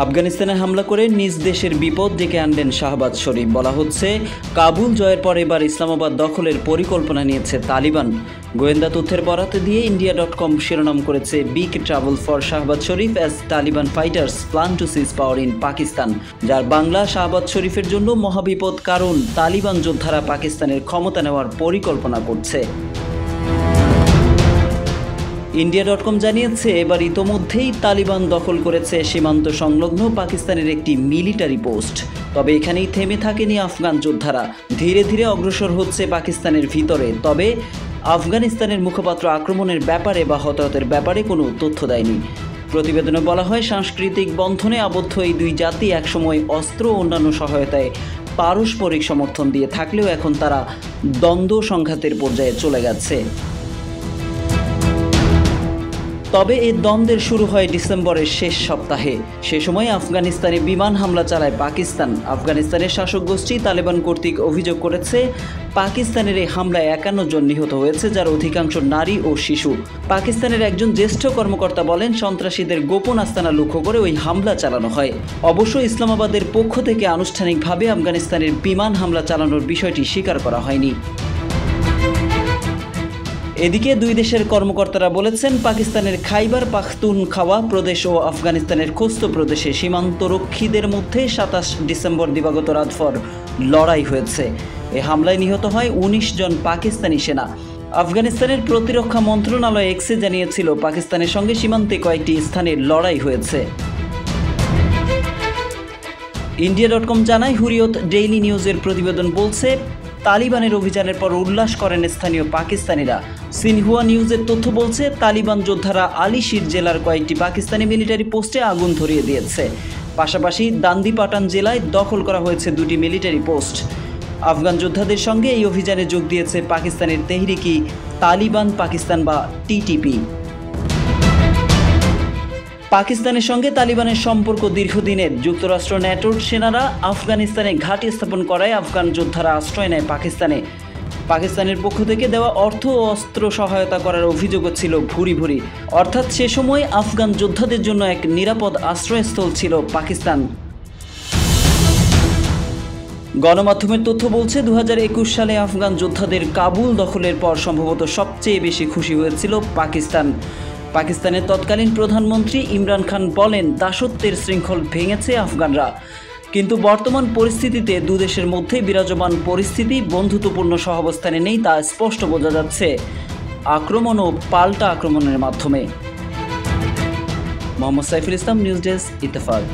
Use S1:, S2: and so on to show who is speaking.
S1: আফগানিস্তানে হামলা করে নিজ দেশের বিপদ ডেকে আনলেন শাহবাজ শরীফ। বলা হচ্ছে, কাবুল জয়ের পর এবার ইসলামাবাদ দখলের পরিকল্পনা নিয়েছে তালিবান। গোয়েন্দা তথ্যের বরাত দিয়ে India.com শিরোনাম করেছে, big trouble for Shahbaz Sharif as Taliban fighters plan to seize power in Pakistan. যার বাংলা, শাহবাজ শরীফের জন্য মহাবিপদ, কারণ তালিবান যোদ্ধারা পাকিস্তানের ক্ষমতা নেওয়ার পরিকল্পনা করছে। India.com জানিয়েছে, এবার ইতোমধ্যেই তালিবান দখল করেছে সীমান্ত সংলগ্ন পাকিস্তানের একটি মিলিটারি পোস্ট। তবে এখানেই থেমে থাকেনি আফগান যোদ্ধারা, ধীরে ধীরে অগ্রসর হচ্ছে পাকিস্তানের ভিতরে। তবে আফগানিস্তানের মুখপাত্র আক্রমণের ব্যাপারে বা হতাহতের ব্যাপারে কোনো তথ্য দেয়নি। প্রতিবেদনে বলা হয়, সাংস্কৃতিক বন্ধনে আবদ্ধ এই দুই জাতি একসময় অস্ত্র ও অন্যান্য সহায়তায় পারস্পরিক সমর্থন দিয়ে থাকলেও এখন তারা দ্বন্দ্ব সংঘাতের পর্যায়ে চলে গেছে। তবে এই দ্বন্দ্বের শুরু হয় ডিসেম্বরের শেষ সপ্তাহে। সে সময় আফগানিস্তানে বিমান হামলা চালায় পাকিস্তান। আফগানিস্তানের শাসক গোষ্ঠী তালেবান কর্তৃক অভিযোগ করেছে, পাকিস্তানের এই হামলায় 51 জন নিহত হয়েছে, যার অধিকাংশ নারী ও শিশু। পাকিস্তানের একজন জ্যেষ্ঠ কর্মকর্তা বলেন, সন্ত্রাসীদের গোপন আস্তানা লক্ষ্য করে ওই হামলা চালানো হয়। অবশ্য ইসলামাবাদের পক্ষ থেকে আনুষ্ঠানিকভাবে আফগানিস্তানের বিমান হামলা চালানোর বিষয়টি স্বীকার করা হয়নি। এদিকে দুই দেশের কর্মকর্তারা বলেছেন, পাকিস্তানের খাইবার পাখতুনখাওয়া প্রদেশ ও আফগানিস্তানের খোস্ত প্রদেশে সীমান্তরক্ষীদের মধ্যে 27 ডিসেম্বর দিবাগত রাতভর লড়াই হয়েছে। এ হামলায় নিহত হয় 19 জন পাকিস্তানি সেনা। আফগানিস্তানের প্রতিরক্ষা মন্ত্রণালয় এক্সে জানিয়েছিল, পাকিস্তানের সঙ্গে সীমান্তে কয়েকটি স্থানে লড়াই হয়েছে। India.com জানায়, হুরিয়ত ডেইলি নিউজের প্রতিবেদন বলছে, তালিবানের অভিযানের পর উল্লাস করেন স্থানীয় পাকিস্তানিরা। সিনহুয়া নিউজের তথ্য বলছে, তালিবান যোদ্ধারা আলিশির জেলার কয়েকটি পাকিস্তানি মিলিটারি পোস্টে আগুন ধরিয়ে দিয়েছে। পাশাপাশি দান্দিপাটান জেলায় দখল করা হয়েছে 2টি মিলিটারি পোস্ট। আফগান যোদ্ধাদের সঙ্গে এই অভিযানে যোগ দিয়েছে পাকিস্তানের তেহরিকি তালিবান পাকিস্তান বা টিটিপি। পাকিস্তানের সঙ্গে তালিবানের সম্পর্ক দীর্ঘদিনের। যুক্তরাষ্ট্র ন্যাটোর সেনারা আফগানিস্তানে ঘাঁটি স্থাপন করায় আফগান যোদ্ধারা আশ্রয় নেয় পাকিস্তানে। পাকিস্তানের পক্ষ থেকে দেওয়া অর্থ ও অস্ত্র সহায়তা করার অভিযোগও ছিল ভুরি ভুরি। অর্থাৎ সে সময় আফগান যোদ্ধাদের জন্য এক নিরাপদ আশ্রয়স্থল ছিল পাকিস্তান। গণমাধ্যমের তথ্য বলছে, 2021 সালে আফগান যোদ্ধাদের কাবুল দখলের পর সম্ভবত সবচেয়ে বেশি খুশি হয়েছিল পাকিস্তান। পাকিস্তানের তৎকালীন প্রধানমন্ত্রী ইমরান খান বলেন, দাসত্বের শৃঙ্খল ভেঙেছে আফগানরা। কিন্তু বর্তমান পরিস্থিতিতে দুদেশের মধ্যে বিরাজমান পরিস্থিতি বন্ধুত্বপূর্ণ সহাবস্থানে নেই, তা স্পষ্ট বোঝা যাচ্ছে আক্রমণ ও পাল্টা আক্রমণের মাধ্যমে। Mohammad Saiful Islam, news desk, Ittefaq.